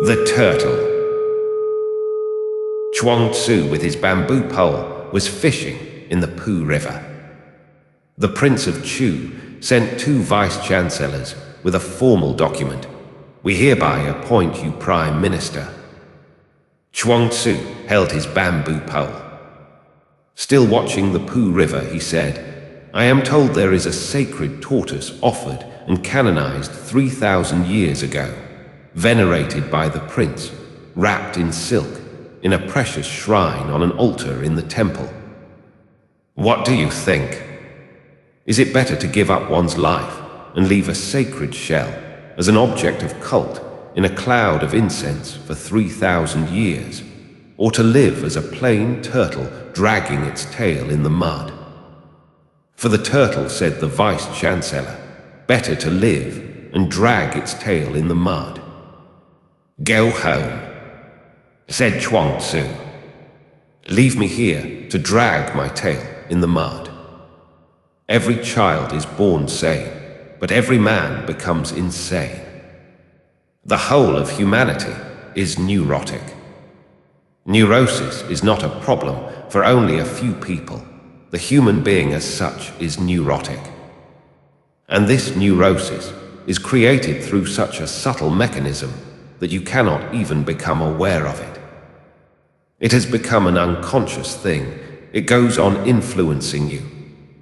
The turtle. Zhuangzi, with his bamboo pole, was fishing in the Pu River. The Prince of Chu sent 2 vice-chancellors with a formal document. We hereby appoint you Prime Minister. Zhuangzi held his bamboo pole. Still watching the Pu River, he said, I am told there is a sacred tortoise offered and canonized 3,000 years ago, venerated by the prince, wrapped in silk, in a precious shrine on an altar in the temple. What do you think? Is it better to give up one's life and leave a sacred shell as an object of cult in a cloud of incense for 3,000 years, or to live as a plain turtle dragging its tail in the mud? For the turtle, said the vice-chancellor, better to live and drag its tail in the mud. Go home, said Zhuangzi. Leave me here to drag my tail in the mud. Every child is born sane, but every man becomes insane. The whole of humanity is neurotic. Neurosis is not a problem for only a few people. The human being as such is neurotic. And this neurosis is created through such a subtle mechanism that you cannot even become aware of it. It has become an unconscious thing. It goes on influencing you.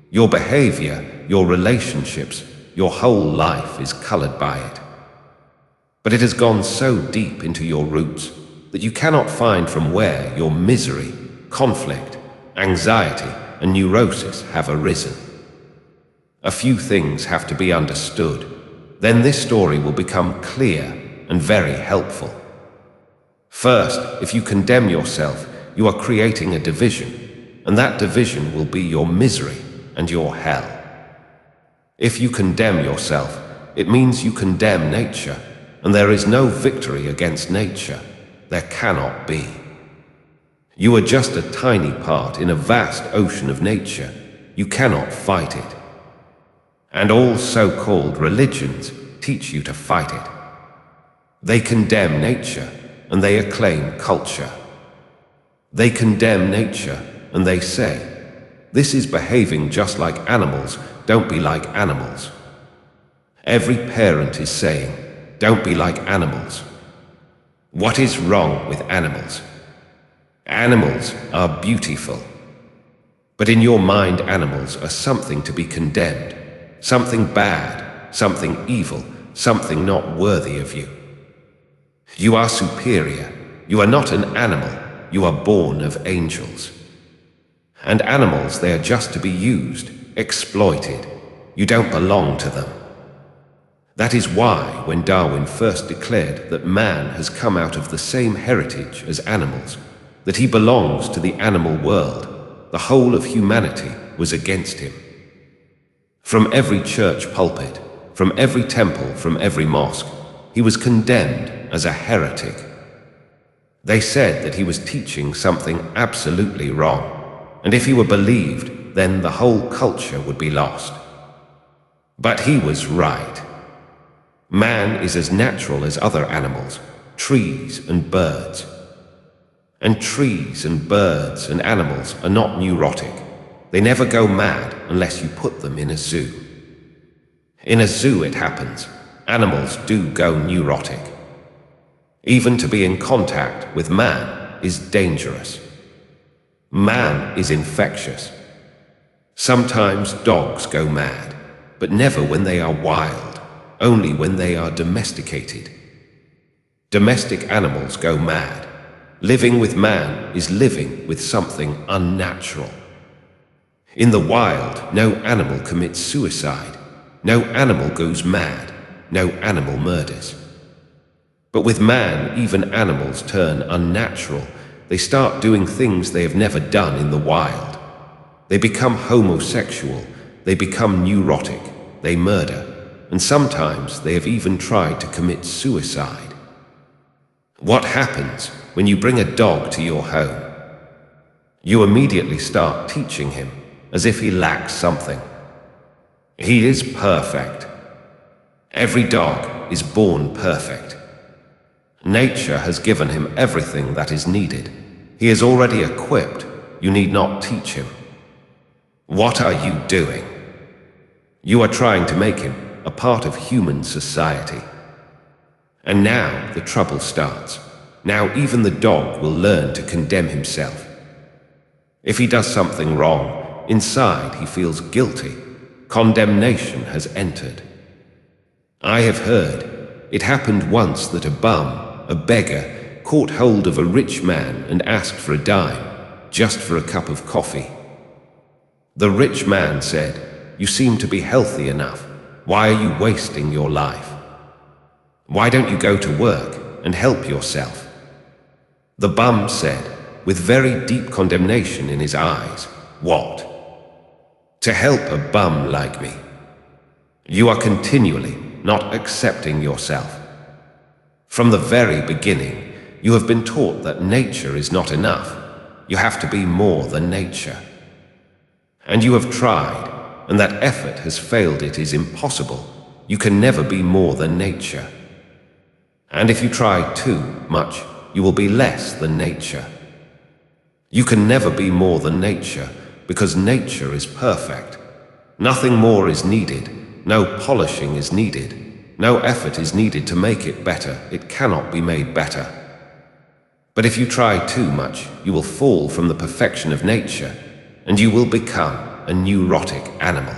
Your behavior, your relationships, your whole life is colored by it. But it has gone so deep into your roots that you cannot find from where your misery, conflict, anxiety, and neurosis have arisen. A few things have to be understood. Then this story will become clear and very helpful. First, if you condemn yourself, you are creating a division, and that division will be your misery and your hell. If you condemn yourself, it means you condemn nature, and there is no victory against nature. There cannot be. You are just a tiny part in a vast ocean of nature. You cannot fight it. And all so-called religions teach you to fight it. They condemn nature, and they acclaim culture. They condemn nature, and they say, this is behaving just like animals, don't be like animals. Every parent is saying, don't be like animals. What is wrong with animals? Animals are beautiful. But in your mind, animals are something to be condemned, something bad, something evil, something not worthy of you. You are superior. You are not an animal. You are born of angels. And animals, they are just to be used, exploited. You don't belong to them. That is why, when Darwin first declared that man has come out of the same heritage as animals, that he belongs to the animal world, the whole of humanity was against him. From every church pulpit, from every temple, from every mosque, he was condemned as a heretic. They said that he was teaching something absolutely wrong, and if he were believed, then the whole culture would be lost. But he was right. Man is as natural as other animals, trees and birds. And trees and birds and animals are not neurotic. They never go mad unless you put them in a zoo. In a zoo it happens. Animals do go neurotic. Even to be in contact with man is dangerous. Man is infectious. Sometimes dogs go mad, but never when they are wild, only when they are domesticated. Domestic animals go mad. Living with man is living with something unnatural. In the wild, no animal commits suicide. No animal goes mad. No animal murders. But with man, even animals turn unnatural. They start doing things they have never done in the wild. They become homosexual. They become neurotic. They murder. And sometimes they have even tried to commit suicide. What happens when you bring a dog to your home? You immediately start teaching him as if he lacks something. He is perfect. Every dog is born perfect. Nature has given him everything that is needed. He is already equipped. You need not teach him. What are you doing? You are trying to make him a part of human society. And now the trouble starts. Now even the dog will learn to condemn himself. If he does something wrong, inside he feels guilty. Condemnation has entered. I have heard it happened once that a bum, a beggar, caught hold of a rich man and asked for a dime, just for a cup of coffee. The rich man said, "You seem to be healthy enough. Why are you wasting your life? Why don't you go to work and help yourself?" The bum said, with very deep condemnation in his eyes, "What? To help a bum like me? You are continually not accepting yourself. From the very beginning, you have been taught that nature is not enough. You have to be more than nature. And you have tried, and that effort has failed. It is impossible. You can never be more than nature. And if you try too much, you will be less than nature. You can never be more than nature, because nature is perfect. Nothing more is needed. No polishing is needed. No effort is needed to make it better. It cannot be made better. But if you try too much, you will fall from the perfection of nature, and you will become a neurotic animal.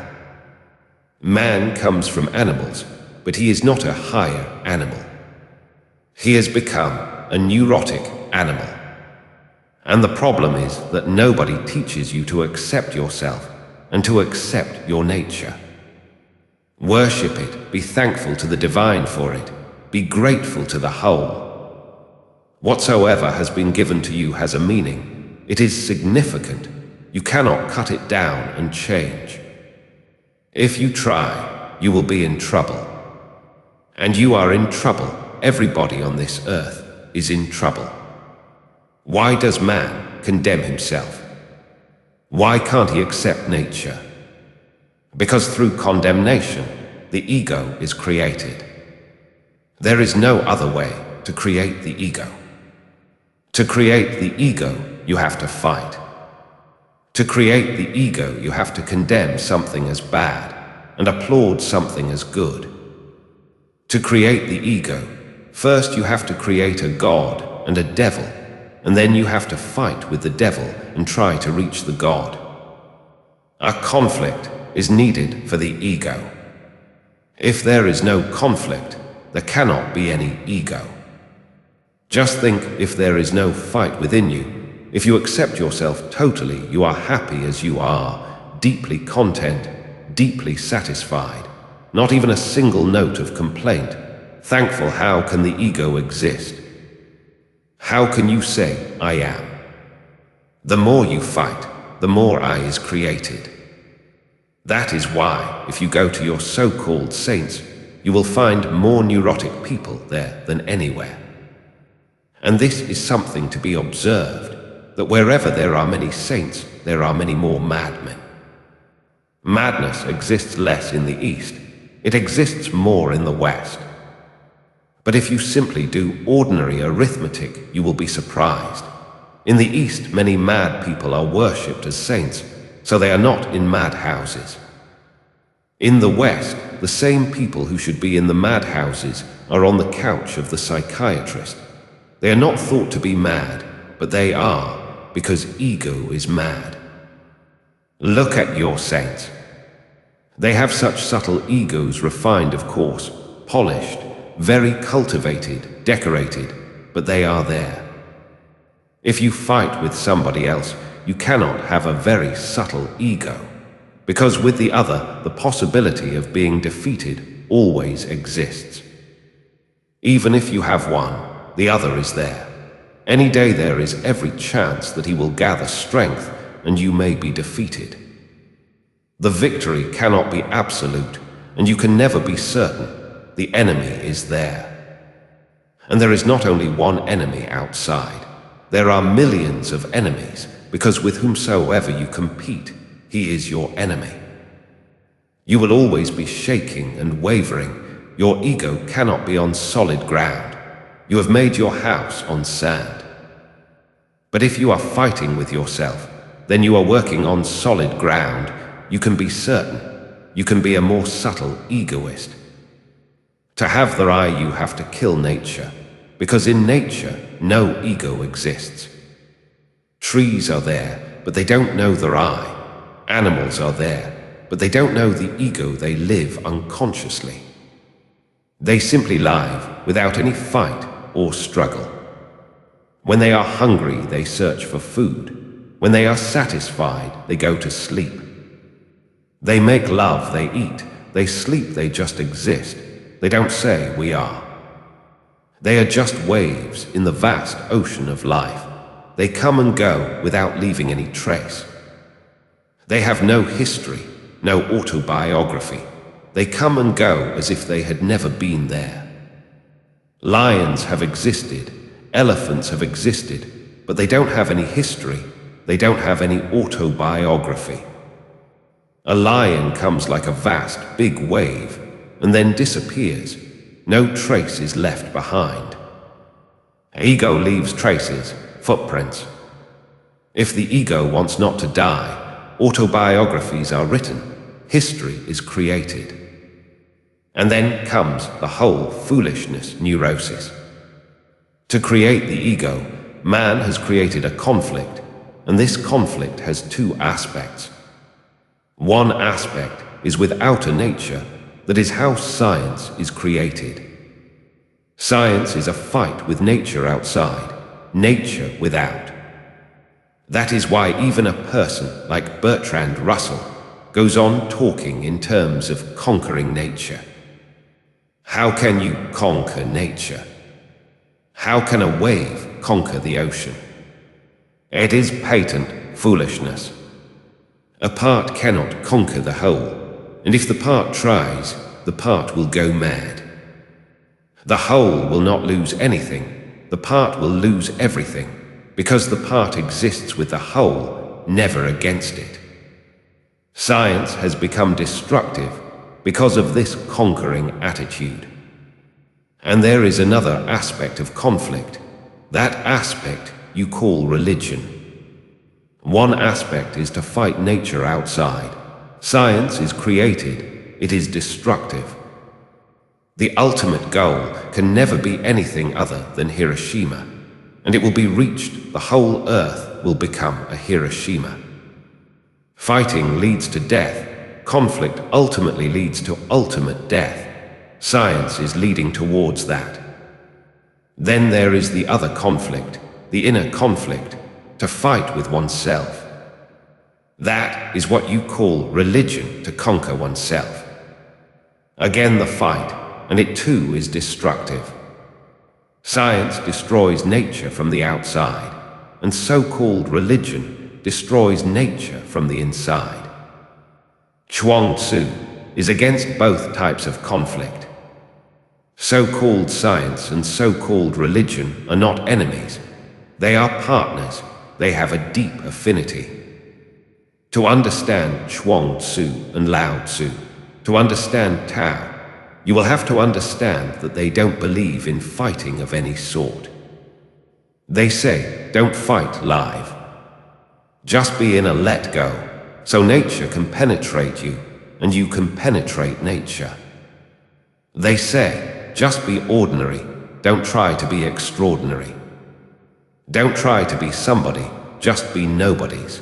Man comes from animals, but he is not a higher animal. He has become a neurotic animal. And the problem is that nobody teaches you to accept yourself and to accept your nature. Worship it, be thankful to the divine for it, be grateful to the whole. Whatsoever has been given to you has a meaning. It is significant. You cannot cut it down and change. If you try, you will be in trouble. And you are in trouble. Everybody on this earth is in trouble. Why does man condemn himself? Why can't he accept nature? Because through condemnation, the ego is created. There is no other way to create the ego. To create the ego, you have to fight. To create the ego, you have to condemn something as bad and applaud something as good. To create the ego, first you have to create a god and a devil, and then you have to fight with the devil and try to reach the god. A conflict is needed for the ego. If there is no conflict, there cannot be any ego. Just think, if there is no fight within you, if you accept yourself totally, you are happy as you are, deeply content, deeply satisfied, not even a single note of complaint, thankful, how can the ego exist? How can you say, I am? The more you fight, the more I is created. That is why, if you go to your so-called saints, you will find more neurotic people there than anywhere. And this is something to be observed, that wherever there are many saints, there are many more madmen. Madness exists less in the East. It exists more in the West. But if you simply do ordinary arithmetic, you will be surprised. In the East, many mad people are worshipped as saints, so they are not in madhouses. In the West, the same people who should be in the madhouses are on the couch of the psychiatrist. They are not thought to be mad, but they are, because ego is mad. Look at your saints. They have such subtle egos, refined, of course, polished, very cultivated, decorated, but they are there. If you fight with somebody else, you cannot have a very subtle ego, because with the other, the possibility of being defeated always exists. Even if you have one, the other is there. Any day there is every chance that he will gather strength and you may be defeated. The victory cannot be absolute, and you can never be certain. The enemy is there. And there is not only one enemy outside. There are millions of enemies, because with whomsoever you compete, he is your enemy. You will always be shaking and wavering. Your ego cannot be on solid ground. You have made your house on sand. But if you are fighting with yourself, then you are working on solid ground. You can be certain. You can be a more subtle egoist. To have the I, you have to kill nature, because in nature, no ego exists. Trees are there, but they don't know their I. Animals are there, but they don't know the ego. They live unconsciously. They simply live without any fight or struggle. When they are hungry, they search for food. When they are satisfied, they go to sleep. They make love, they eat. They sleep, they just exist. They don't say we are. They are just waves in the vast ocean of life. They come and go without leaving any trace. They have no history, no autobiography. They come and go as if they had never been there. Lions have existed, elephants have existed, but they don't have any history. They don't have any autobiography. A lion comes like a vast, big wave, and then disappears. No trace is left behind. Ego leaves traces, footprints. If the ego wants not to die, autobiographies are written, history is created. And then comes the whole foolishness neurosis. To create the ego, man has created a conflict, and this conflict has two aspects. One aspect is with outer nature, that is how science is created. Science is a fight with nature outside, nature without. That is why even a person like Bertrand Russell goes on talking in terms of conquering nature. How can you conquer nature? How can a wave conquer the ocean? It is patent foolishness. A part cannot conquer the whole, and if the part tries, the part will go mad. The whole will not lose anything, the part will lose everything, because the part exists with the whole, never against it. Science has become destructive because of this conquering attitude. And there is another aspect of conflict. That aspect you call religion. One aspect is to fight nature outside. Science is created, it is destructive. The ultimate goal can never be anything other than Hiroshima, and it will be reached, the whole earth will become a Hiroshima. Fighting leads to death, conflict ultimately leads to ultimate death. Science is leading towards that. Then there is the other conflict, the inner conflict, to fight with oneself. That is what you call religion, to conquer oneself. Again the fight, and it too is destructive. Science destroys nature from the outside, and so-called religion destroys nature from the inside. Zhuangzi is against both types of conflict. So-called science and so-called religion are not enemies. They are partners. They have a deep affinity. To understand Zhuangzi and Lao Tzu, to understand Tao, you will have to understand that they don't believe in fighting of any sort. They say, don't fight live. Just be in a let-go, so nature can penetrate you, and you can penetrate nature. They say, just be ordinary, don't try to be extraordinary. Don't try to be somebody, just be nobodies.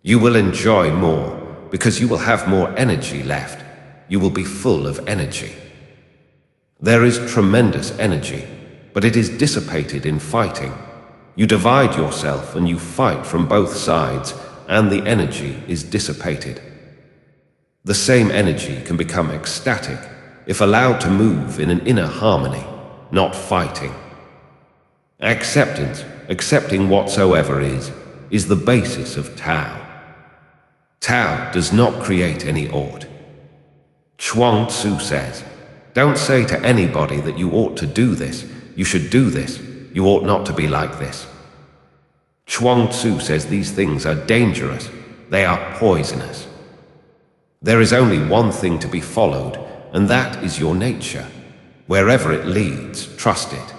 You will enjoy more, because you will have more energy left. You will be full of energy. There is tremendous energy, but it is dissipated in fighting. You divide yourself and you fight from both sides, and the energy is dissipated. The same energy can become ecstatic if allowed to move in an inner harmony, not fighting. Acceptance, accepting whatsoever is the basis of Tao. Tao does not create any ought. Zhuangzi says, don't say to anybody that you ought to do this, you should do this, you ought not to be like this. Zhuangzi says these things are dangerous, they are poisonous. There is only one thing to be followed, and that is your nature. Wherever it leads, trust it.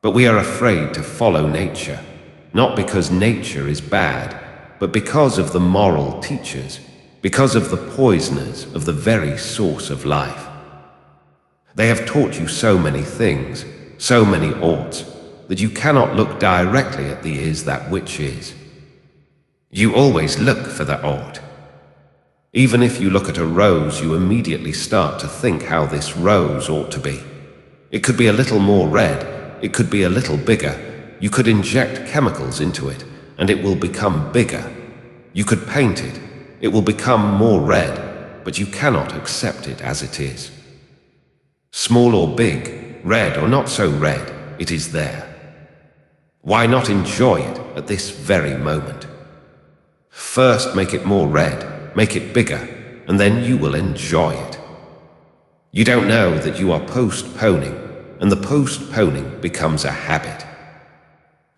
But we are afraid to follow nature, not because nature is bad, but because of the moral teachers, because of the poisoners of the very source of life. They have taught you so many things, so many oughts, that you cannot look directly at the is that which is. You always look for the ought. Even if you look at a rose, you immediately start to think how this rose ought to be. It could be a little more red, it could be a little bigger. You could inject chemicals into it, and it will become bigger. You could paint it, it will become more red, but you cannot accept it as it is. Small or big, red or not so red, it is there. Why not enjoy it at this very moment? First make it more red, make it bigger, and then you will enjoy it. You don't know that you are postponing, and the postponing becomes a habit.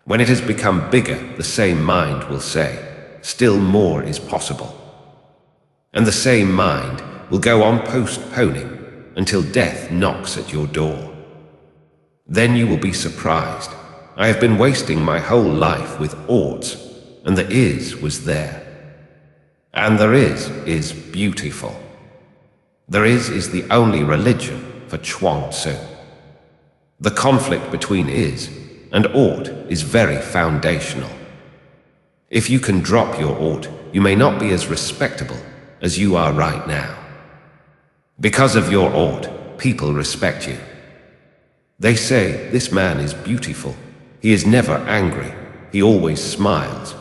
When it has become bigger, the same mind will say, still more is possible. And the same mind will go on postponing until death knocks at your door. Then you will be surprised. I have been wasting my whole life with oughts, and the is was there. And there is beautiful. There is the only religion for Zhuangzi. The conflict between is and ought is very foundational. If you can drop your ought, you may not be as respectable as you are right now. Because of your ought, people respect you. They say, this man is beautiful. He is never angry. He always smiles.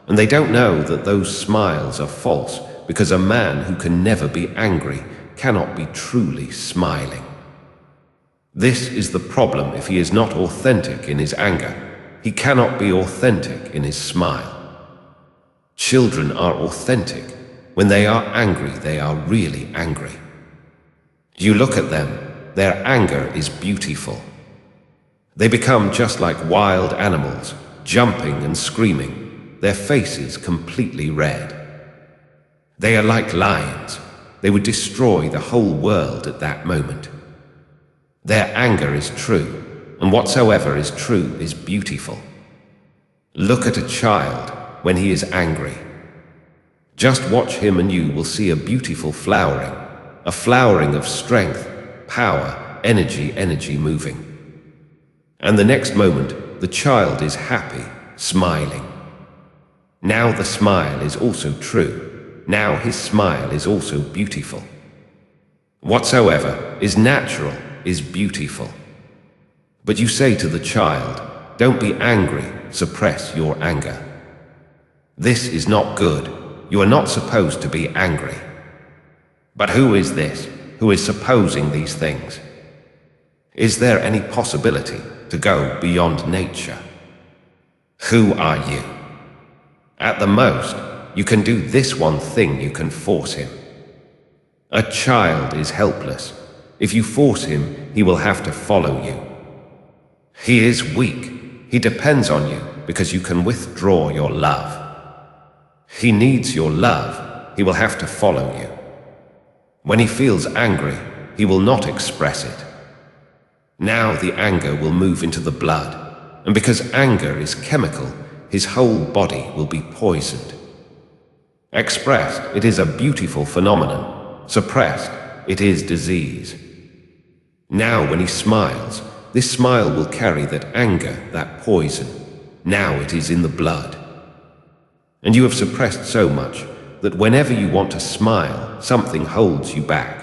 And they don't know that those smiles are false, because a man who can never be angry cannot be truly smiling. This is the problem if he is not authentic in his anger. He cannot be authentic in his smile. Children are authentic. When they are angry, they are really angry. You look at them, their anger is beautiful. They become just like wild animals, jumping and screaming, their faces completely red. They are like lions. They would destroy the whole world at that moment. Their anger is true, and whatsoever is true is beautiful. Look at a child when he is angry. Just watch him and you will see a beautiful flowering, a flowering of strength, power, energy moving. And the next moment, the child is happy, smiling. Now the smile is also true. Now his smile is also beautiful. Whatsoever is natural is beautiful. But you say to the child, don't be angry, suppress your anger. This is not good. You are not supposed to be angry. But who is this, who is supposing these things? Is there any possibility to go beyond nature? Who are you? At the most, you can do this one thing, you can force him. A child is helpless. If you force him, he will have to follow you. He is weak. He depends on you because you can withdraw your love. He needs your love. He will have to follow you. When he feels angry, he will not express it. Now the anger will move into the blood, and because anger is chemical, his whole body will be poisoned. Expressed, it is a beautiful phenomenon. Suppressed, it is disease. Now when he smiles, this smile will carry that anger, that poison. Now it is in the blood. And you have suppressed so much that whenever you want to smile, something holds you back.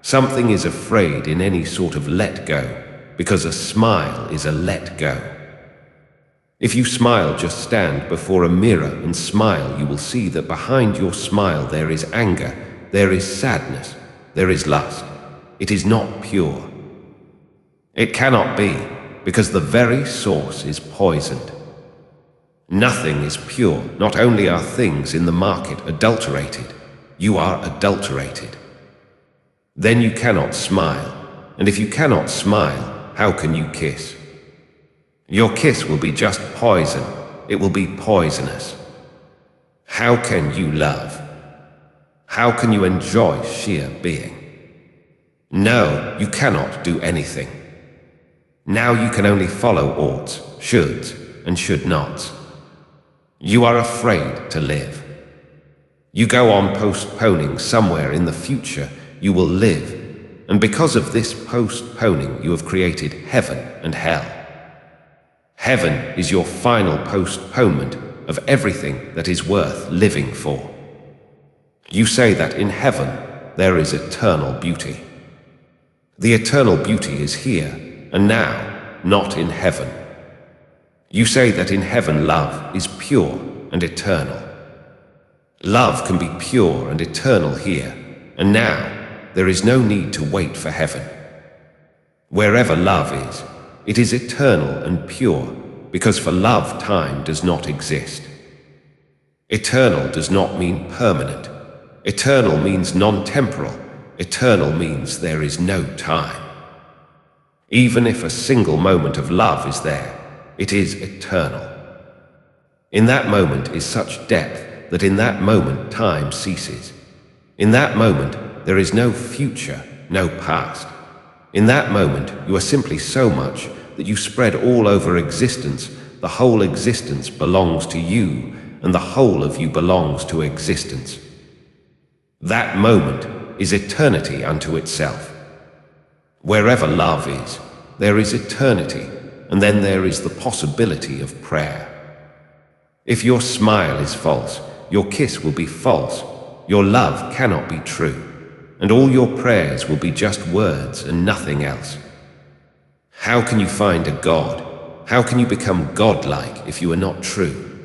Something is afraid in any sort of let go, because a smile is a let go. If you smile, just stand before a mirror and smile, you will see that behind your smile there is anger, there is sadness, there is lust. It is not pure. It cannot be, because the very source is poisoned. Nothing is pure. Not only are things in the market adulterated, you are adulterated. Then you cannot smile, and if you cannot smile, how can you kiss? Your kiss will be just poison. It will be poisonous. How can you love? How can you enjoy sheer being? No, you cannot do anything. Now you can only follow oughts, shoulds, and should nots. You are afraid to live. You go on postponing somewhere in the future you will live, and because of this postponing you have created heaven and hell. Heaven is your final postponement of everything that is worth living for. You say that in heaven there is eternal beauty. The eternal beauty is here and now, not in heaven. You say that in heaven love is pure and eternal. Love can be pure and eternal here and now. There is no need to wait for heaven. Wherever love is, it is eternal and pure, because for love time does not exist. Eternal does not mean permanent. Eternal means non-temporal. Eternal means there is no time. Even if a single moment of love is there, it is eternal. In that moment is such depth that in that moment time ceases. In that moment there is no future, no past. In that moment you are simply so much that you spread all over existence. The whole existence belongs to you, and the whole of you belongs to existence. That moment is eternity unto itself. Wherever love is, there is eternity, and then there is the possibility of prayer. If your smile is false, your kiss will be false, your love cannot be true, and all your prayers will be just words and nothing else. How can you find a God? How can you become godlike if you are not true?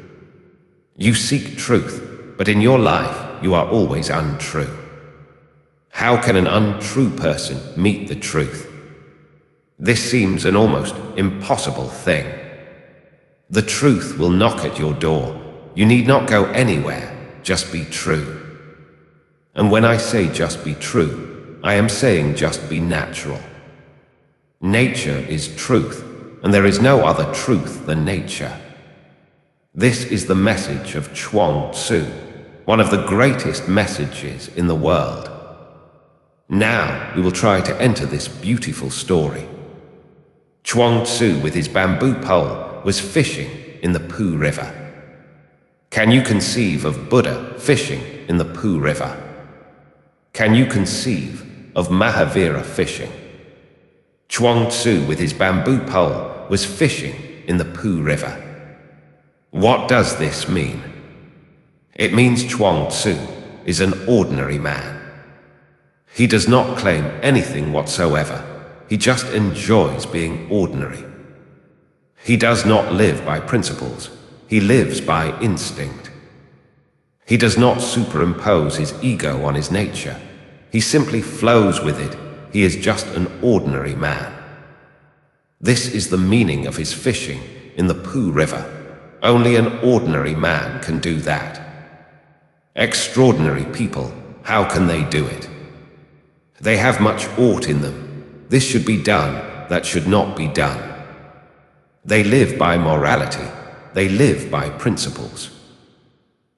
You seek truth, but in your life you are always untrue. How can an untrue person meet the truth? This seems an almost impossible thing. The truth will knock at your door. You need not go anywhere, just be true. And when I say just be true, I am saying just be natural. Nature is truth, and there is no other truth than nature. This is the message of Zhuangzi, one of the greatest messages in the world. Now we will try to enter this beautiful story. Zhuangzi with his bamboo pole was fishing in the Pooh River. Can you conceive of Buddha fishing in the Pooh River? Can you conceive of Mahavira fishing? Zhuangzi with his bamboo pole was fishing in the Pooh River. What does this mean? It means Zhuangzi is an ordinary man. He does not claim anything whatsoever. He just enjoys being ordinary. He does not live by principles. He lives by instinct. He does not superimpose his ego on his nature. He simply flows with it. He is just an ordinary man. This is the meaning of his fishing in the Pooh River. Only an ordinary man can do that. Extraordinary people, how can they do it? They have much ought in them. This should be done, that should not be done. They live by morality. They live by principles.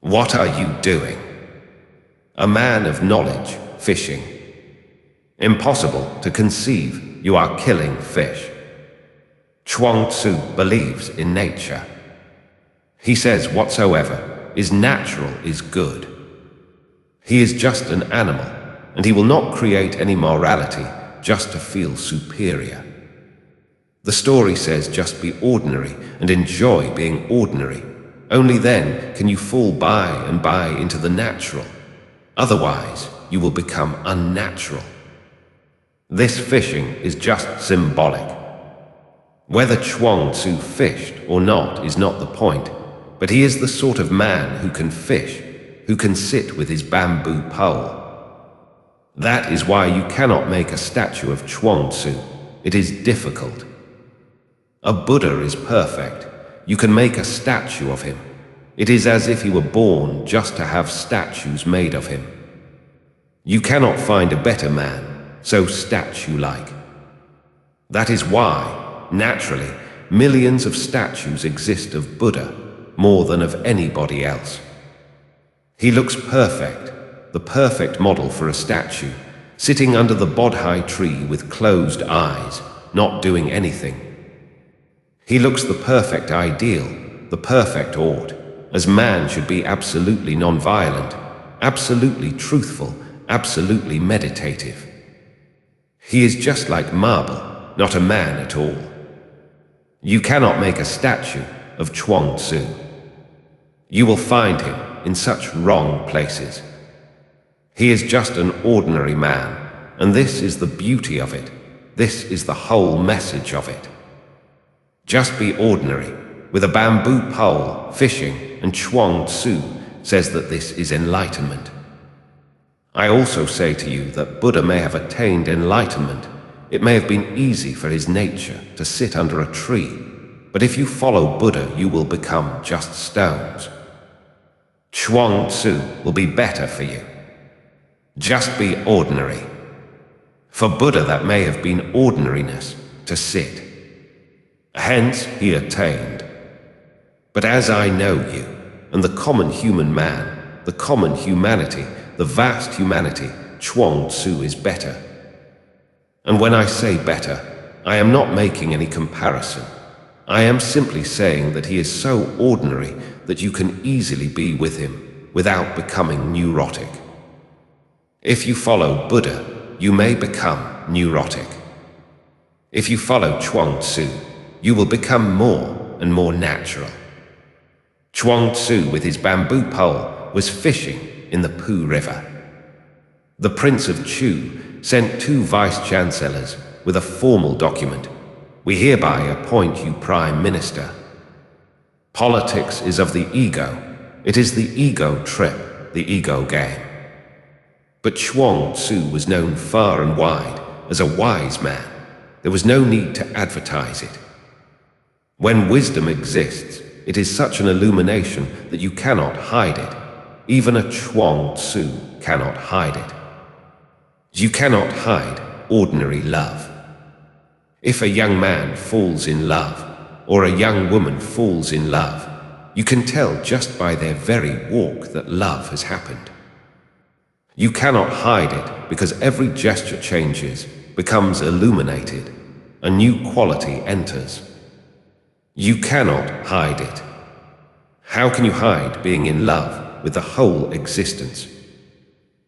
What are you doing? A man of knowledge, fishing. Impossible to conceive, you are killing fish. Zhuangzi believes in nature. He says whatsoever is natural is good. He is just an animal, and he will not create any morality just to feel superior. The story says just be ordinary and enjoy being ordinary. Only then can you fall by and by into the natural. Otherwise, you will become unnatural. This fishing is just symbolic. Whether Zhuangzi fished or not is not the point, but he is the sort of man who can fish, who can sit with his bamboo pole. That is why you cannot make a statue of Zhuangzi. It is difficult. A Buddha is perfect. You can make a statue of him. It is as if he were born just to have statues made of him. You cannot find a better man, so statue-like. That is why, naturally, millions of statues exist of Buddha, more than of anybody else. He looks perfect, the perfect model for a statue, sitting under the Bodhi tree with closed eyes, not doing anything, He looks the perfect ideal, the perfect ought, as man should be absolutely non-violent, absolutely truthful, absolutely meditative. He is just like marble, not a man at all. You cannot make a statue of Zhuangzi. You will find him in such wrong places. He is just an ordinary man, and this is the beauty of it. This is the whole message of it. Just be ordinary, with a bamboo pole, fishing, and Zhuangzi says that this is enlightenment. I also say to you that Buddha may have attained enlightenment. It may have been easy for his nature to sit under a tree, but if you follow Buddha, you will become just stones. Zhuangzi will be better for you. Just be ordinary. For Buddha, that may have been ordinariness, to sit. Hence he attained. But as I know you, and the common human man, the common humanity, the vast humanity, Zhuangzi is better. And when I say better, I am not making any comparison. I am simply saying that he is so ordinary that you can easily be with him without becoming neurotic. If you follow Buddha, you may become neurotic. If you follow Zhuangzi, you will become more and more natural. Zhuangzi, with his bamboo pole, was fishing in the Pu River. The Prince of Chu sent 2 vice-chancellors with a formal document. We hereby appoint you Prime Minister. Politics is of the ego. It is the ego trip, the ego game. But Zhuangzi was known far and wide as a wise man. There was no need to advertise it. When wisdom exists, it is such an illumination that you cannot hide it. Even a Zhuangzi cannot hide it. You cannot hide ordinary love. If a young man falls in love, or a young woman falls in love, you can tell just by their very walk that love has happened. You cannot hide it because every gesture changes, becomes illuminated, a new quality enters. You cannot hide it. How can you hide being in love with the whole existence?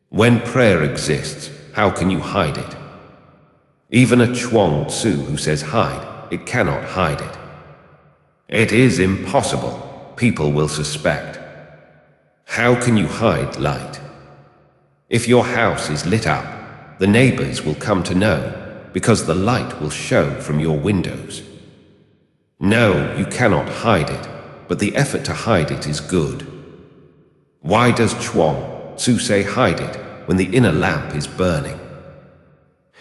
When prayer exists, how can you hide it? Even a Zhuangzi who says hide, it cannot hide it. It is impossible. People will suspect. How can you hide light? If your house is lit up, the neighbors will come to know because the light will show from your windows. No, you cannot hide it, but the effort to hide it is good. Why does Zhuangzi say hide it when the inner lamp is burning?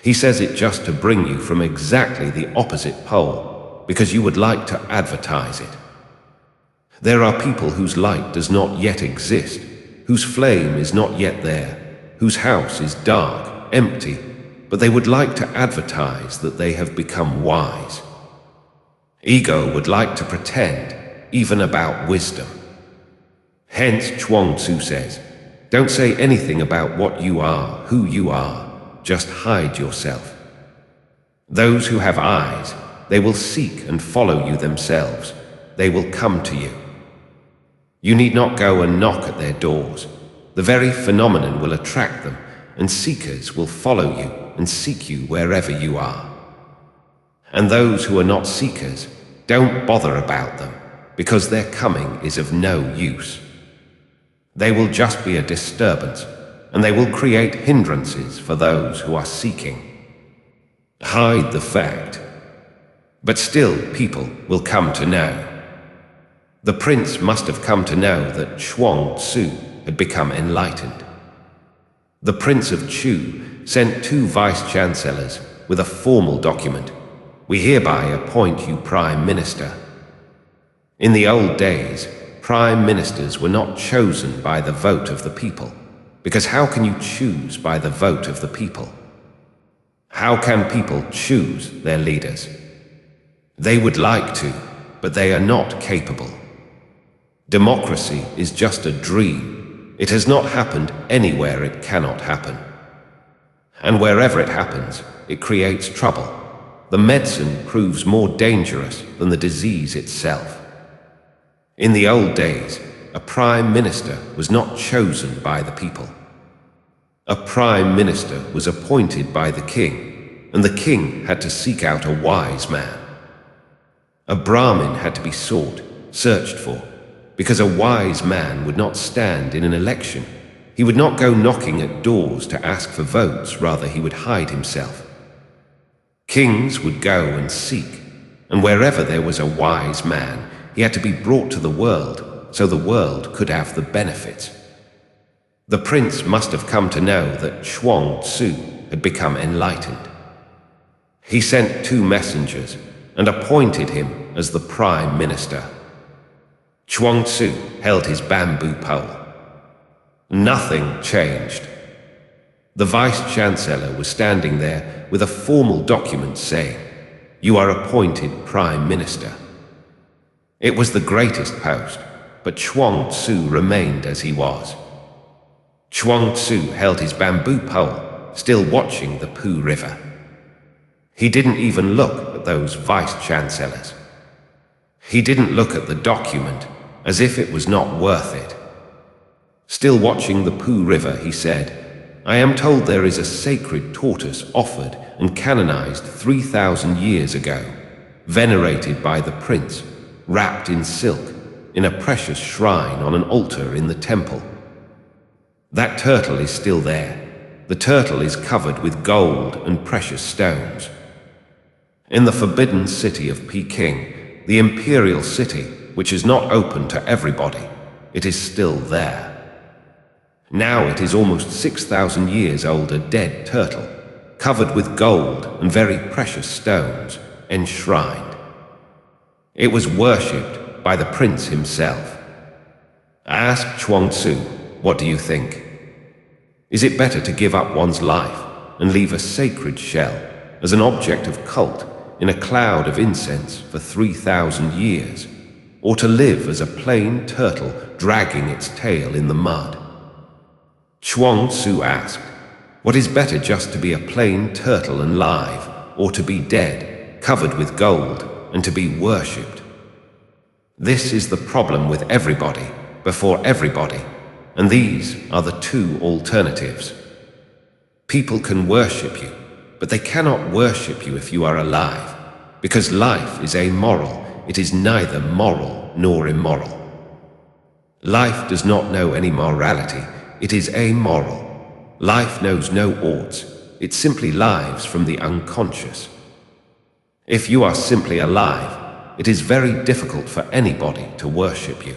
He says it just to bring you from exactly the opposite pole, because you would like to advertise it. There are people whose light does not yet exist, whose flame is not yet there, whose house is dark, empty, but they would like to advertise that they have become wise. Ego would like to pretend, even about wisdom. Hence Zhuangzi says, don't say anything about what you are, who you are, just hide yourself. Those who have eyes, they will seek and follow you themselves. They will come to you. You need not go and knock at their doors. The very phenomenon will attract them, and seekers will follow you and seek you wherever you are. And those who are not seekers, don't bother about them, because their coming is of no use. They will just be a disturbance, and they will create hindrances for those who are seeking. Hide the fact. But still people will come to know. The prince must have come to know that Zhuangzi had become enlightened. The Prince of Chu sent 2 vice-chancellors with a formal document. We hereby appoint you Prime Minister. In the old days, Prime Ministers were not chosen by the vote of the people, because how can you choose by the vote of the people? How can people choose their leaders? They would like to, but they are not capable. Democracy is just a dream. It has not happened anywhere it cannot happen. And wherever it happens, it creates trouble. the medicine proves more dangerous than the disease itself. In the old days, a prime minister was not chosen by the people. A prime minister was appointed by the king, and the king had to seek out a wise man. A Brahmin had to be searched for, because a wise man would not stand in an election. He would not go knocking at doors to ask for votes, rather he would hide himself. Kings would go and seek, and wherever there was a wise man, he had to be brought to the world so the world could have the benefits. The prince must have come to know that Zhuangzi had become enlightened. He sent 2 messengers and appointed him as the prime minister. Zhuangzi held his bamboo pole. Nothing changed. The vice-chancellor was standing there with a formal document saying, "You are appointed prime minister." It was the greatest post, but Zhuangzi remained as he was. Zhuangzi held his bamboo pole, still watching the Pooh River. He didn't even look at those vice-chancellors. He didn't look at the document, as if it was not worth it. Still watching the Pooh River, he said, "I am told there is a sacred tortoise offered and canonized 3,000 years ago, venerated by the prince, wrapped in silk, in a precious shrine on an altar in the temple. That turtle is still there. The turtle is covered with gold and precious stones. In the forbidden city of Peking, the imperial city, which is not open to everybody, it is still there. Now it is almost 6,000 years old, a dead turtle, covered with gold and very precious stones, enshrined. It was worshipped by the prince himself. I asked Zhuangzi, what do you think? Is it better to give up one's life and leave a sacred shell as an object of cult in a cloud of incense for 3,000 years, or to live as a plain turtle dragging its tail in the mud? Zhuangzi asked, what is better, just to be a plain turtle and live, or to be dead, covered with gold, and to be worshipped? This is the problem with everybody, before everybody, and these are the 2 alternatives. People can worship you, but they cannot worship you if you are alive, because life is amoral. It is neither moral nor immoral. Life does not know any morality. It is amoral. Life knows no oughts. It simply lives from the unconscious. If you are simply alive, it is very difficult for anybody to worship you.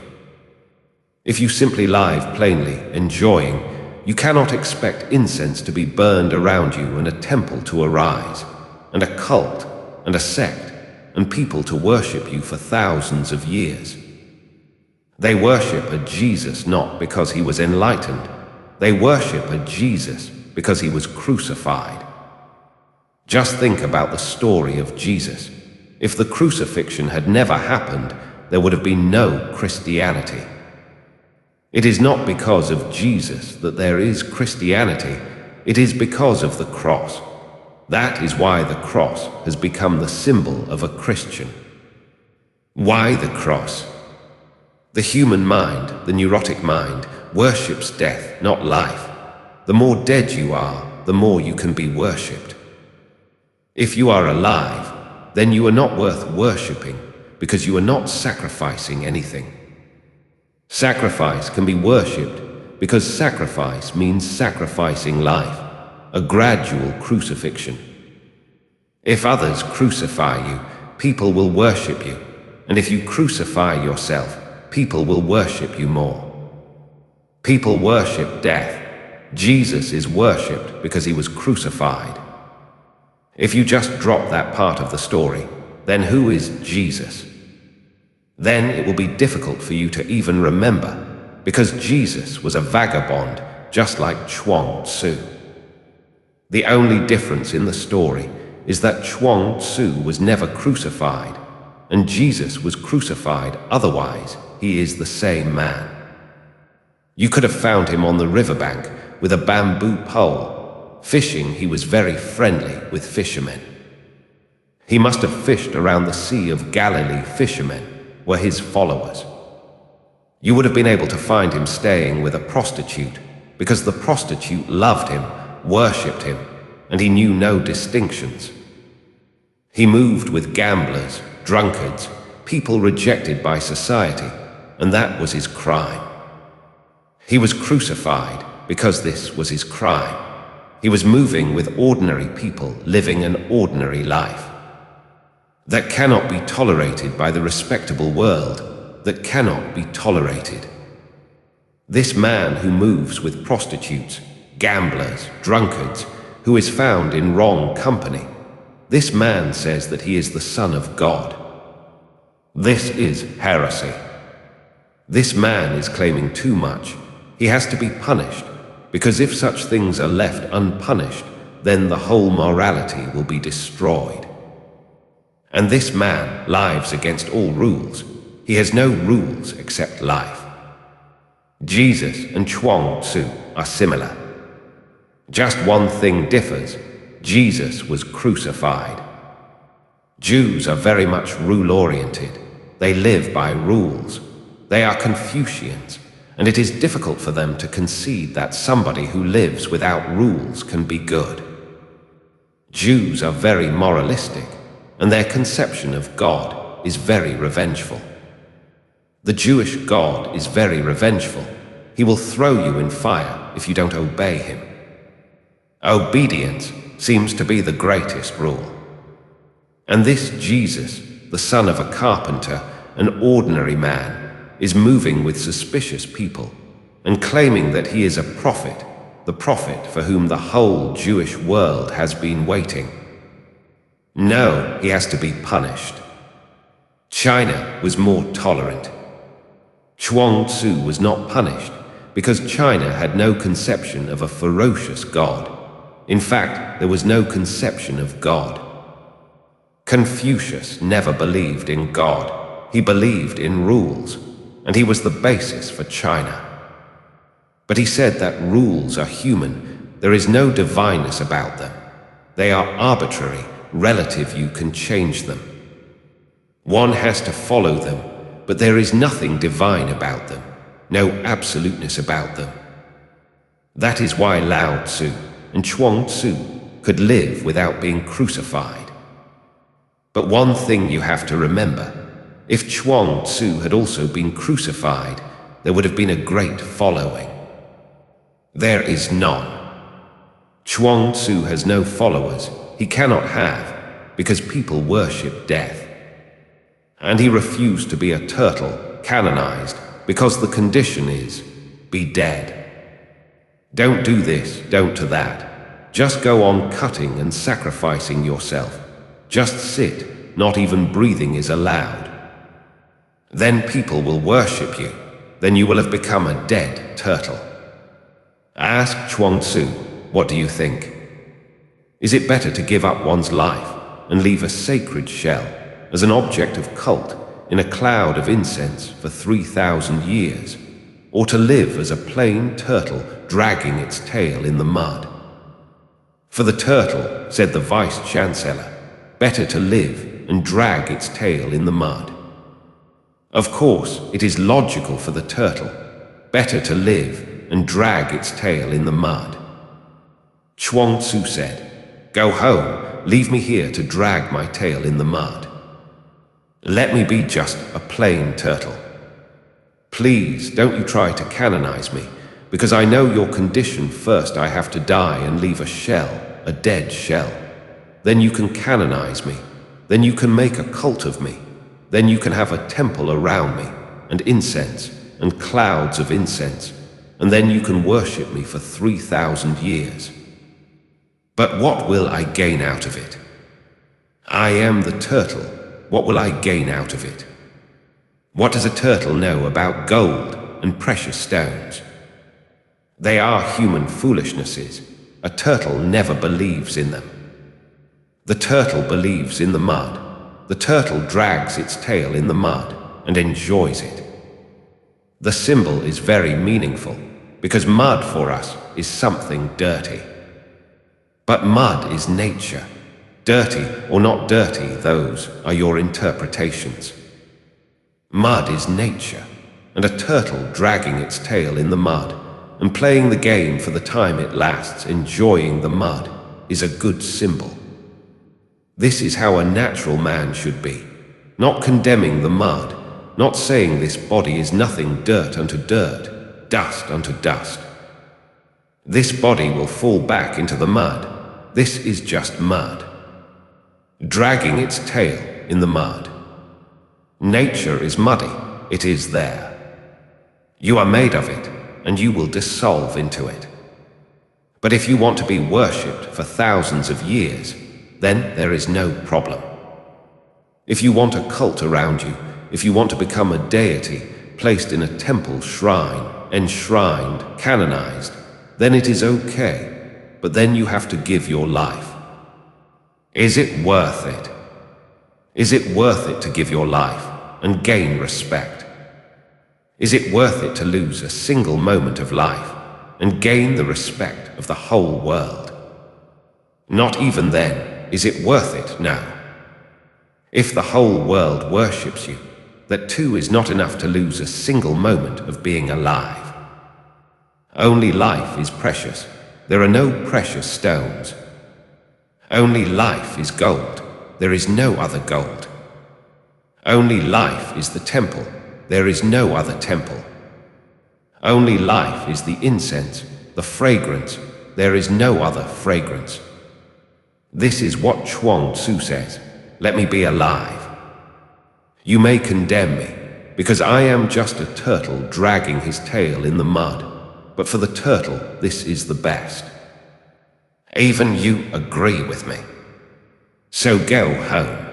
If you simply live plainly, enjoying, you cannot expect incense to be burned around you and a temple to arise, and a cult, and a sect, and people to worship you for thousands of years. They worship a Jesus not because he was enlightened. They worship a Jesus because he was crucified. Just think about the story of Jesus. If the crucifixion had never happened, there would have been no Christianity. It is not because of Jesus that there is Christianity. It is because of the cross. That is why the cross has become the symbol of a Christian. Why the cross? The human mind, the neurotic mind, worships death, not life. The more dead you are, the more you can be worshipped. If you are alive, then you are not worth worshipping, because you are not sacrificing anything. Sacrifice can be worshipped because sacrifice means sacrificing life, a gradual crucifixion. If others crucify you, people will worship you, and if you crucify yourself, people will worship you more. People worship death. Jesus is worshipped because he was crucified. If you just drop that part of the story, then who is Jesus? Then it will be difficult for you to even remember, because Jesus was a vagabond just like Zhuangzi. The only difference in the story is that Zhuangzi was never crucified, and Jesus was crucified. Otherwise, he is the same man. You could have found him on the riverbank with a bamboo pole. Fishing, he was very friendly with fishermen. He must have fished around the Sea of Galilee. Fishermen were his followers. You would have been able to find him staying with a prostitute, because the prostitute loved him, worshipped him, and he knew no distinctions. He moved with gamblers, drunkards, people rejected by society, and that was his crime. He was crucified because this was his crime. He was moving with ordinary people, living an ordinary life. That cannot be tolerated by the respectable world, that cannot be tolerated. This man who moves with prostitutes, gamblers, drunkards, who is found in wrong company, this man says that he is the Son of God. This is heresy. This man is claiming too much. He has to be punished, because if such things are left unpunished, then the whole morality will be destroyed. And this man lives against all rules. He has no rules except life. Jesus and Zhuangzi are similar. Just one thing differs. Jesus was crucified. Jews are very much rule-oriented. They live by rules. They are Confucians, and it is difficult for them to concede that somebody who lives without rules can be good. Jews are very moralistic, and their conception of God is very revengeful. The Jewish God is very revengeful. He will throw you in fire if you don't obey him. Obedience seems to be the greatest rule. And this Jesus, the son of a carpenter, an ordinary man, is moving with suspicious people and claiming that he is a prophet, the prophet for whom the whole Jewish world has been waiting. No, he has to be punished. China was more tolerant. Zhuangzi was not punished because China had no conception of a ferocious God. In fact, there was no conception of God. Confucius never believed in God. He believed in rules, and he was the basis for China. But he said that rules are human. There is no divineness about them. They are arbitrary, relative. You can change them. One has to follow them, but there is nothing divine about them, no absoluteness about them. That is why Lao Tzu and Zhuangzi could live without being crucified. But one thing you have to remember, if Zhuangzi had also been crucified, there would have been a great following. There is none. Zhuangzi has no followers. He cannot have, because people worship death. And he refused to be a turtle, canonized, because the condition is, be dead. Don't do this, don't do that. Just go on cutting and sacrificing yourself. Just sit, not even breathing is allowed. Then people will worship you. Then you will have become a dead turtle. Ask Zhuangzi, what do you think? Is it better to give up one's life and leave a sacred shell as an object of cult in a cloud of incense for 3,000 years, or to live as a plain turtle dragging its tail in the mud? For the turtle, said the Vice-Chancellor, better to live and drag its tail in the mud. Of course, it is logical for the turtle, better to live and drag its tail in the mud. Zhuangzi said, go home, leave me here to drag my tail in the mud. Let me be just a plain turtle. Please, don't you try to canonize me, because I know your condition. First I have to die and leave a shell, a dead shell. Then you can canonize me. Then you can make a cult of me. Then you can have a temple around me, and incense, and clouds of incense, and then you can worship me for 3,000 years. But what will I gain out of it? I am the turtle. What will I gain out of it? What does a turtle know about gold and precious stones? They are human foolishnesses. A turtle never believes in them. The turtle believes in the mud. The turtle drags its tail in the mud and enjoys it. The symbol is very meaningful, because mud for us is something dirty. But mud is nature. Dirty or not dirty, those are your interpretations. Mud is nature, and a turtle dragging its tail in the mud and playing the game for the time it lasts, enjoying the mud, is a good symbol. This is how a natural man should be, not condemning the mud, not saying this body is nothing, dirt unto dirt, dust unto dust. This body will fall back into the mud. This is just mud, dragging its tail in the mud. Nature is muddy, it is there. You are made of it, and you will dissolve into it. But if you want to be worshipped for thousands of years, then there is no problem. If you want a cult around you, if you want to become a deity, placed in a temple shrine, enshrined, canonized, then it is okay, but then you have to give your life. Is it worth it? Is it worth it to give your life and gain respect? Is it worth it to lose a single moment of life and gain the respect of the whole world? Not even then is it worth it now. If the whole world worships you, that too is not enough to lose a single moment of being alive. Only life is precious. There are no precious stones. Only life is gold. There is no other gold. Only life is the temple. There is no other temple. Only life is the incense, the fragrance. There is no other fragrance. This is what Zhuangzi says. Let me be alive. You may condemn me, because I am just a turtle dragging his tail in the mud. But for the turtle, this is the best. Even you agree with me. So go home.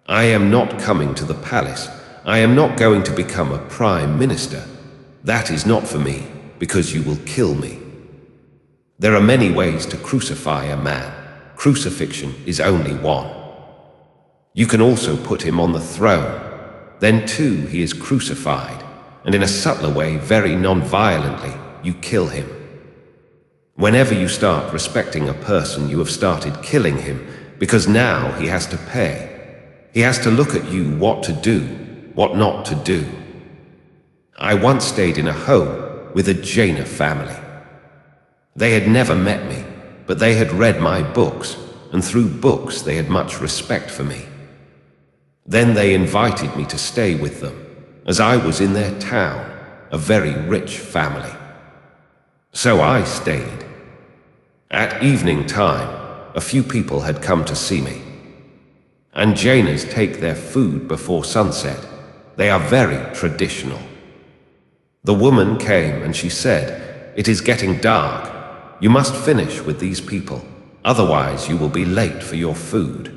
I am not coming to the palace. I am not going to become a prime minister. That is not for me, because you will kill me. There are many ways to crucify a man. Crucifixion is only one. You can also put him on the throne. Then too he is crucified, and in a subtler way, very non-violently, you kill him. Whenever you start respecting a person, you have started killing him, because now he has to pay. He has to look at you what to do, what not to do. I once stayed in a home with a Jaina family. They had never met me, but they had read my books, and through books they had much respect for me. Then they invited me to stay with them, as I was in their town, a very rich family. So I stayed. At evening time, a few people had come to see me. And Jainas take their food before sunset. They are very traditional. The woman came and she said, "It is getting dark. You must finish with these people, otherwise you will be late for your food."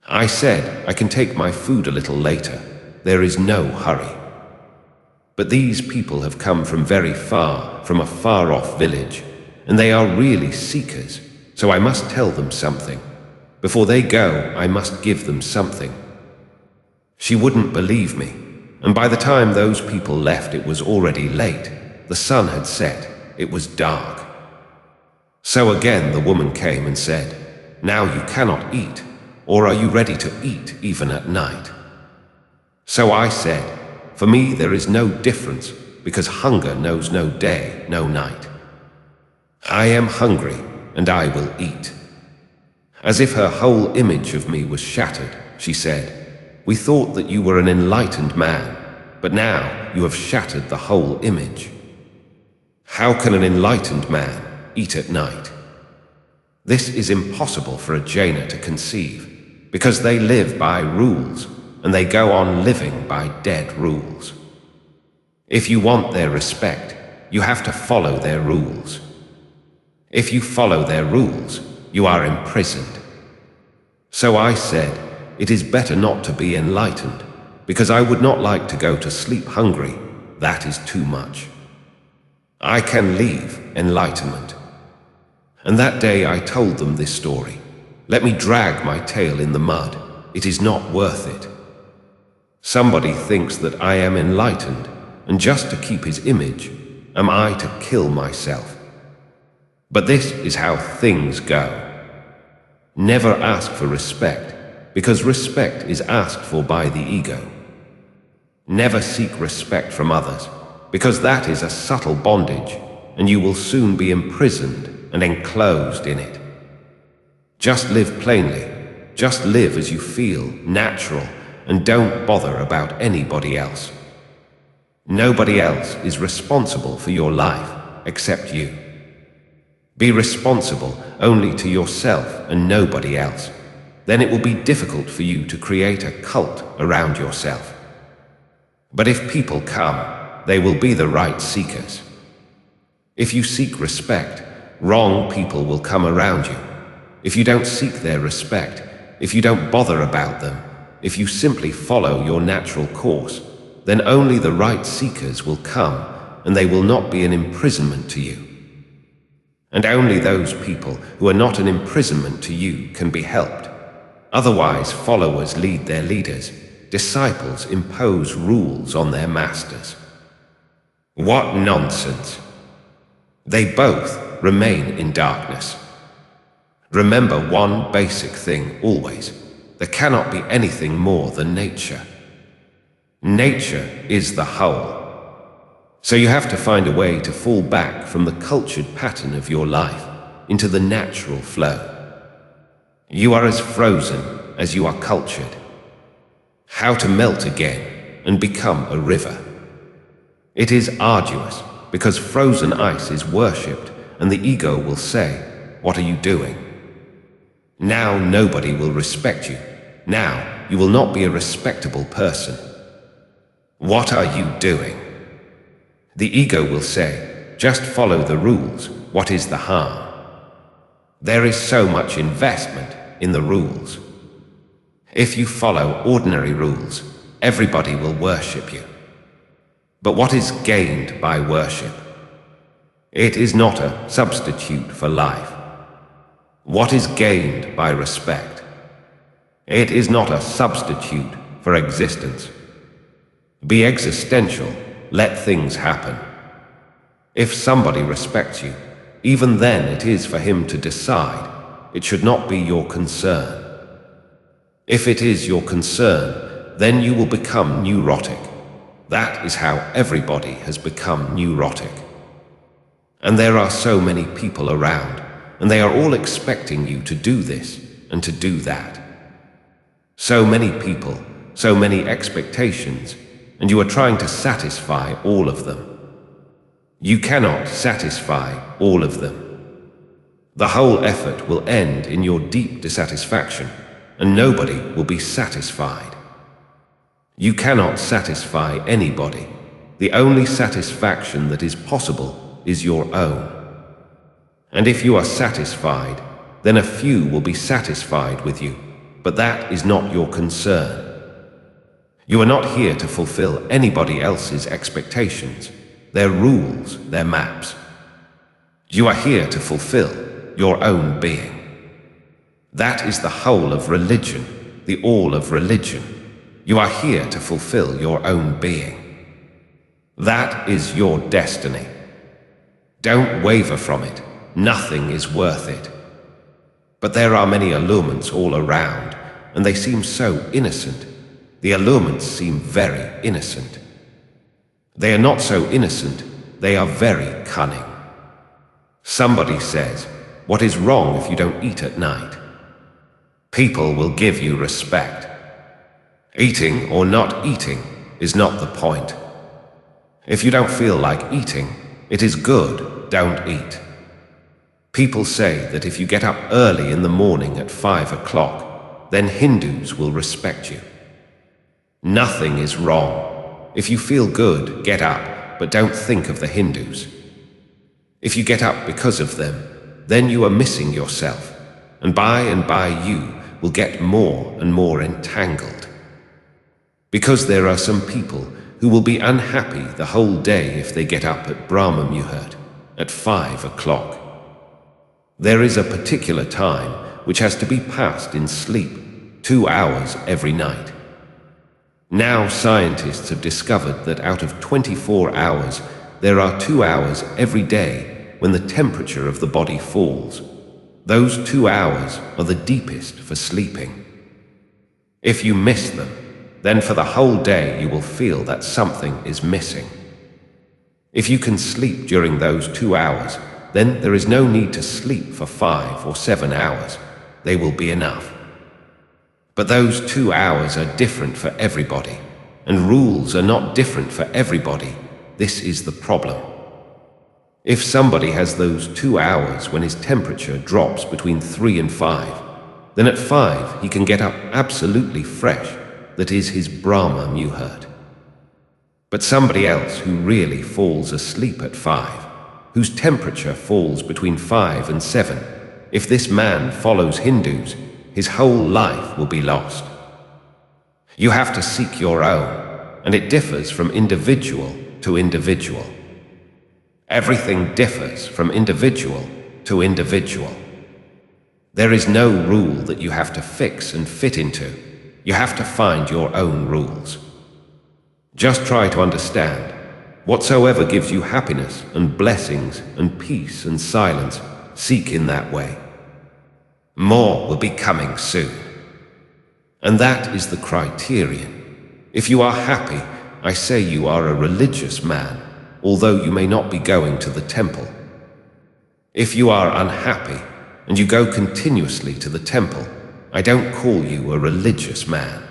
I said, "I can take my food a little later. There is no hurry." But these people have come from very far, from a far-off village, and they are really seekers, so I must tell them something. Before they go, I must give them something. She wouldn't believe me, and by the time those people left, it was already late. The sun had set. It was dark. So again the woman came and said, "Now you cannot eat, or are you ready to eat even at night?" So I said, "For me there is no difference, because hunger knows no day, no night. I am hungry, and I will eat." As if her whole image of me was shattered, she said, "We thought that you were an enlightened man, but now you have shattered the whole image. How can an enlightened man eat at night?" This is impossible for a Jaina to conceive, because they live by rules, and they go on living by dead rules. If you want their respect, you have to follow their rules. If you follow their rules, you are imprisoned. So I said, it is better not to be enlightened, because I would not like to go to sleep hungry. That is too much. I can leave enlightenment. And that day I told them this story. Let me drag my tail in the mud. It is not worth it. Somebody thinks that I am enlightened, and just to keep his image, am I to kill myself? But this is how things go. Never ask for respect, because respect is asked for by the ego. Never seek respect from others, because that is a subtle bondage, and you will soon be imprisoned and enclosed in it. Just live plainly, just live as you feel, natural, and don't bother about anybody else. Nobody else is responsible for your life except you. Be responsible only to yourself and nobody else. Then it will be difficult for you to create a cult around yourself. But if people come, they will be the right seekers. If you seek respect, wrong people will come around you. If you don't seek their respect, if you don't bother about them, if you simply follow your natural course, then only the right seekers will come, and they will not be an imprisonment to you. And only those people who are not an imprisonment to you can be helped. Otherwise, followers lead their leaders, disciples impose rules on their masters. What nonsense! They both remain in darkness. Remember one basic thing always: there cannot be anything more than nature. Nature is the whole. So you have to find a way to fall back from the cultured pattern of your life into the natural flow. You are as frozen as you are cultured. How to melt again and become a river. It is arduous, because frozen ice is worshipped, and the ego will say, "What are you doing?" Now nobody will respect you. Now you will not be a respectable person. What are you doing? The ego will say, "Just follow the rules. What is the harm?" There is so much investment in the rules. If you follow ordinary rules, everybody will worship you. But what is gained by worship? It is not a substitute for life. What is gained by respect? It is not a substitute for existence. Be existential, let things happen. If somebody respects you, even then it is for him to decide. It should not be your concern. If it is your concern, then you will become neurotic. That is how everybody has become neurotic. And there are so many people around, and they are all expecting you to do this and to do that. So many people, so many expectations, and you are trying to satisfy all of them. You cannot satisfy all of them. The whole effort will end in your deep dissatisfaction, and nobody will be satisfied. You cannot satisfy anybody. The only satisfaction that is possible is your own. And if you are satisfied, then a few will be satisfied with you, but that is not your concern. You are not here to fulfill anybody else's expectations, their rules, their maps. You are here to fulfill your own being. That is the whole of religion, the all of religion. You are here to fulfill your own being. That is your destiny. Don't waver from it. Nothing is worth it. But there are many allurements all around, and they seem so innocent. The allurements seem very innocent. They are not so innocent, they are very cunning. Somebody says, "What is wrong if you don't eat at night?" People will give you respect. Eating or not eating is not the point. If you don't feel like eating, it is good, don't eat. People say that if you get up early in the morning at 5 o'clock, then Hindus will respect you. Nothing is wrong. If you feel good, get up, but don't think of the Hindus. If you get up because of them, then you are missing yourself, and by you will get more and more entangled. Because there are some people who will be unhappy the whole day if they get up at Brahma Muhurt, at 5 o'clock. There is a particular time which has to be passed in sleep, 2 hours every night. Now scientists have discovered that out of 24 hours, there are 2 hours every day when the temperature of the body falls. Those 2 hours are the deepest for sleeping. If you miss them, then for the whole day you will feel that something is missing. If you can sleep during those 2 hours, then there is no need to sleep for 5 or 7 hours. They will be enough. But those 2 hours are different for everybody, and rules are not different for everybody. This is the problem. If somebody has those 2 hours when his temperature drops between 3 and 5, then at 5 he can get up absolutely fresh. That is his Brahma Muhurt. But somebody else who really falls asleep at 5, whose temperature falls between 5 and 7, if this man follows Hindus, his whole life will be lost. You have to seek your own, and it differs from individual to individual. Everything differs from individual to individual. There is no rule that you have to fix and fit into. You have to find your own rules. Just try to understand. Whatsoever gives you happiness and blessings and peace and silence, seek in that way. More will be coming soon. And that is the criterion. If you are happy, I say you are a religious man, although you may not be going to the temple. If you are unhappy, and you go continuously to the temple, I don't call you a religious man.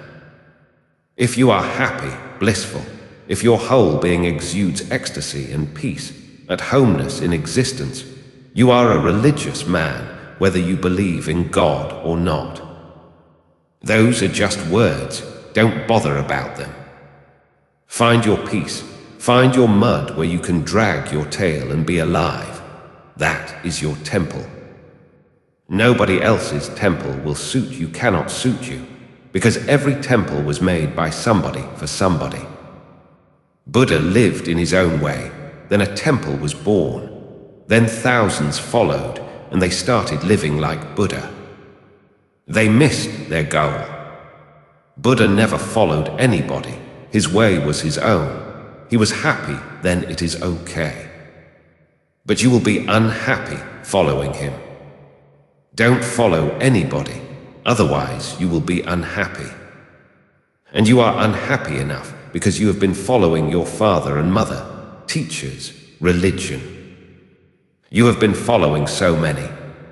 If you are happy, blissful, if your whole being exudes ecstasy and peace, at homeness in existence, you are a religious man, whether you believe in God or not. Those are just words, don't bother about them. Find your peace, find your mud where you can drag your tail and be alive. That is your temple. Nobody else's temple will suit you, cannot suit you, because every temple was made by somebody for somebody. Buddha lived in his own way, then a temple was born. Then thousands followed, and they started living like Buddha. They missed their goal. Buddha never followed anybody. His way was his own. He was happy, then it is okay. But you will be unhappy following him. Don't follow anybody, otherwise you will be unhappy. And you are unhappy enough because you have been following your father and mother, teachers, religion. You have been following so many,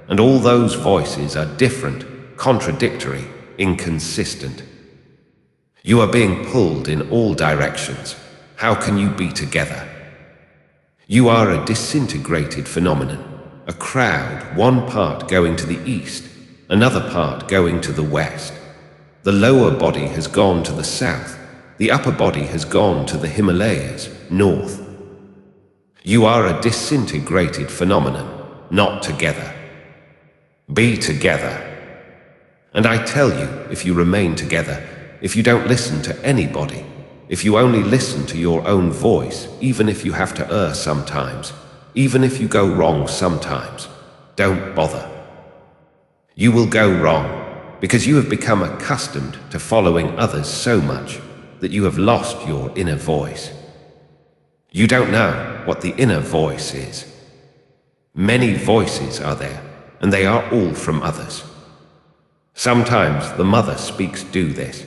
and all those voices are different, contradictory, inconsistent. You are being pulled in all directions. How can you be together? You are a disintegrated phenomenon. A crowd, one part going to the east, another part going to the west. The lower body has gone to the south, the upper body has gone to the Himalayas, north. You are a disintegrated phenomenon, not together. Be together. And I tell you, if you remain together, if you don't listen to anybody, if you only listen to your own voice, even if you have to err sometimes, even if you go wrong sometimes, don't bother. You will go wrong because you have become accustomed to following others so much that you have lost your inner voice. You don't know what the inner voice is. Many voices are there, and they are all from others. Sometimes the mother speaks, do this.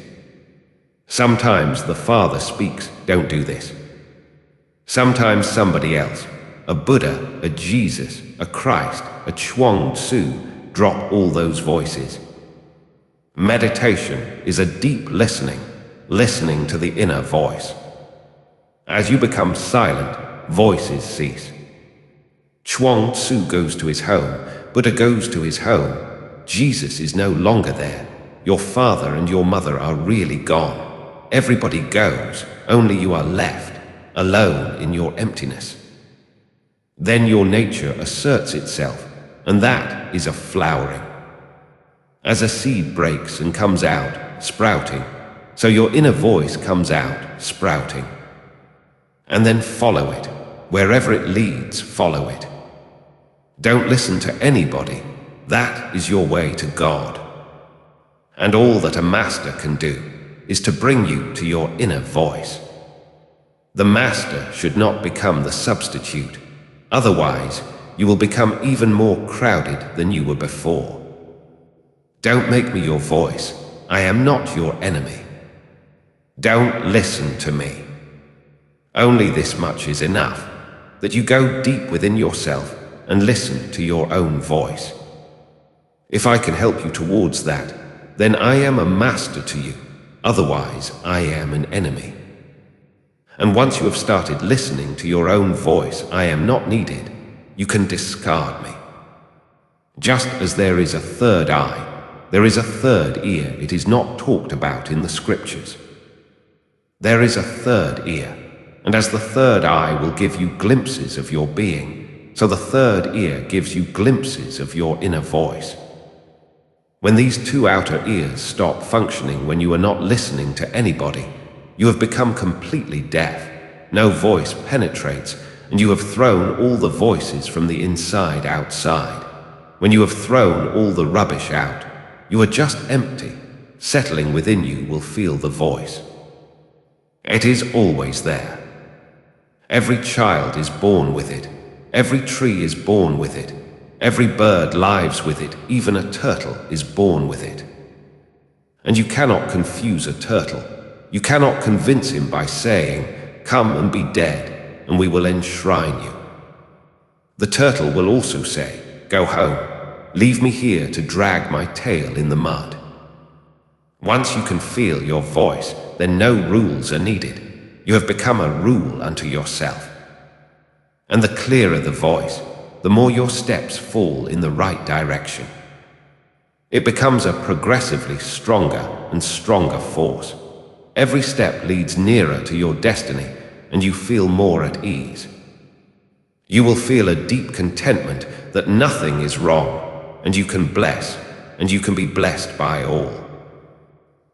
Sometimes the father speaks, don't do this. Sometimes somebody else, a Buddha, a Jesus, a Christ, a Zhuangzi, drop all those voices. Meditation is a deep listening, listening to the inner voice. As you become silent, voices cease. Zhuangzi goes to his home, Buddha goes to his home. Jesus is no longer there. Your father and your mother are really gone. Everybody goes, only you are left, alone in your emptiness. Then your nature asserts itself, and that is a flowering. As a seed breaks and comes out, sprouting, so your inner voice comes out, sprouting. And then follow it. Wherever it leads, follow it. Don't listen to anybody. That is your way to God. And all that a master can do is to bring you to your inner voice. The master should not become the substitute. Otherwise, you will become even more crowded than you were before. Don't make me your voice. I am not your enemy. Don't listen to me. Only this much is enough, that you go deep within yourself and listen to your own voice. If I can help you towards that, then I am a master to you. Otherwise, I am an enemy. And once you have started listening to your own voice, I am not needed, you can discard me. Just as there is a third eye, there is a third ear. It is not talked about in the scriptures. There is a third ear, and as the third eye will give you glimpses of your being, so the third ear gives you glimpses of your inner voice. When these two outer ears stop functioning when you are not listening to anybody, you have become completely deaf. No voice penetrates, and you have thrown all the voices from the inside outside. When you have thrown all the rubbish out, you are just empty. Settling within you will feel the voice. It is always there. Every child is born with it. Every tree is born with it. Every bird lives with it. Even a turtle is born with it. And you cannot confuse a turtle. You cannot convince him by saying, "Come and be dead, and we will enshrine you." The turtle will also say, "Go home. Leave me here to drag my tail in the mud." Once you can feel your voice, then no rules are needed. You have become a rule unto yourself. And the clearer the voice, the more your steps fall in the right direction. It becomes a progressively stronger and stronger force. Every step leads nearer to your destiny, and you feel more at ease. You will feel a deep contentment that nothing is wrong, and you can bless, and you can be blessed by all.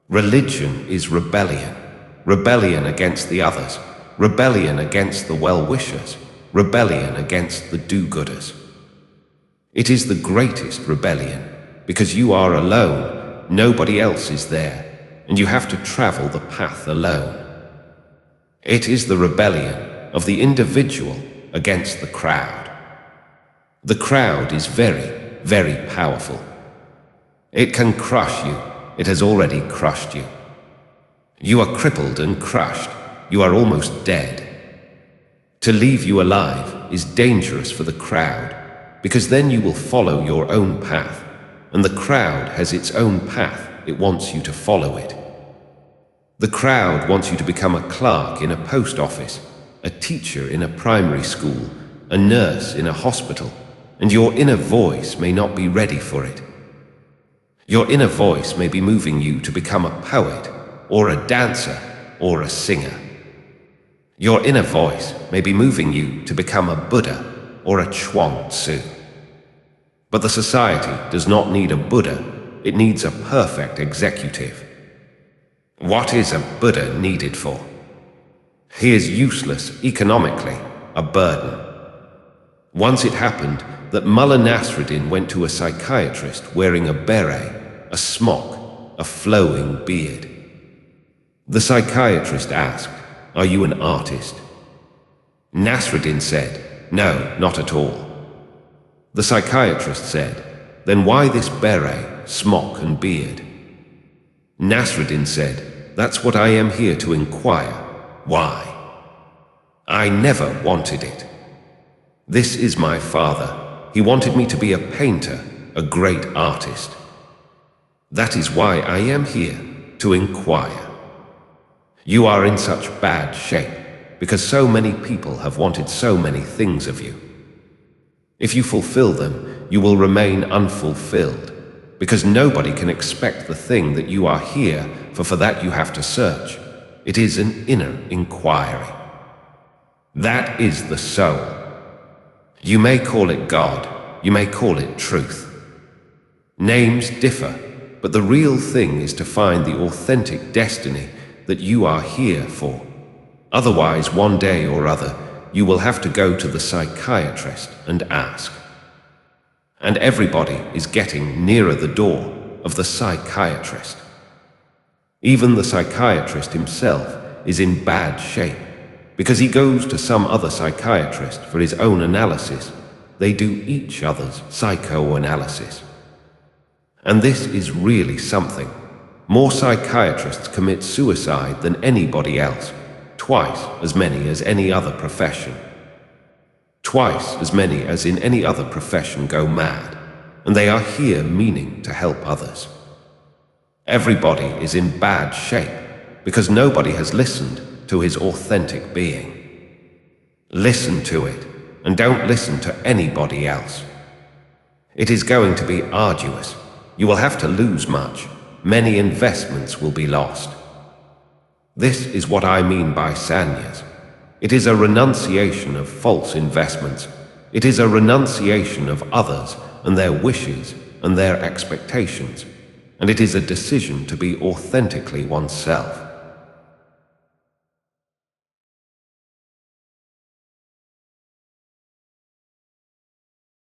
Religion is rebellion. Rebellion against the others, rebellion against the well-wishers, rebellion against the do-gooders. It is the greatest rebellion, because you are alone, nobody else is there, and you have to travel the path alone. It is the rebellion of the individual against the crowd. The crowd is very, very powerful. It can crush you. It has already crushed you. You are crippled and crushed. You are almost dead. To leave you alive is dangerous for the crowd, because then you will follow your own path, and the crowd has its own path. It wants you to follow it. The crowd wants you to become a clerk in a post office, a teacher in a primary school, a nurse in a hospital, and your inner voice may not be ready for it. Your inner voice may be moving you to become a poet, or a dancer, or a singer. Your inner voice may be moving you to become a Buddha or a Zhuangzi. But the society does not need a Buddha, it needs a perfect executive. What is a Buddha needed for? He is useless economically, a burden. Once it happened that Mullah Nasruddin went to a psychiatrist wearing a beret, a smock, a flowing beard. The psychiatrist asked, "Are you an artist?" Nasruddin said, "No, not at all." The psychiatrist said, "Then why this beret, smock and beard?" Nasruddin said, "That's what I am here to inquire. Why? I never wanted it. This is my father. He wanted me to be a painter, a great artist. That is why I am here, to inquire. You are in such bad shape, because so many people have wanted so many things of you. If you fulfill them, you will remain unfulfilled, because nobody can expect the thing that you are here for that you have to search. It is an inner inquiry. That is the soul. You may call it God, you may call it truth. Names differ, but the real thing is to find the authentic destiny that you are here for. Otherwise, one day or other, you will have to go to the psychiatrist and ask. And everybody is getting nearer the door of the psychiatrist. Even the psychiatrist himself is in bad shape, because he goes to some other psychiatrist for his own analysis, they do each other's psychoanalysis. And this is really something. More psychiatrists commit suicide than anybody else, twice as many as any other profession. Twice as many as in any other profession go mad, and they are here meaning to help others. Everybody is in bad shape because nobody has listened to his authentic being. Listen to it, and don't listen to anybody else. It is going to be arduous. You will have to lose much. Many investments will be lost. This is what I mean by sannyas. It is a renunciation of false investments. It is a renunciation of others and their wishes and their expectations. And it is a decision to be authentically oneself.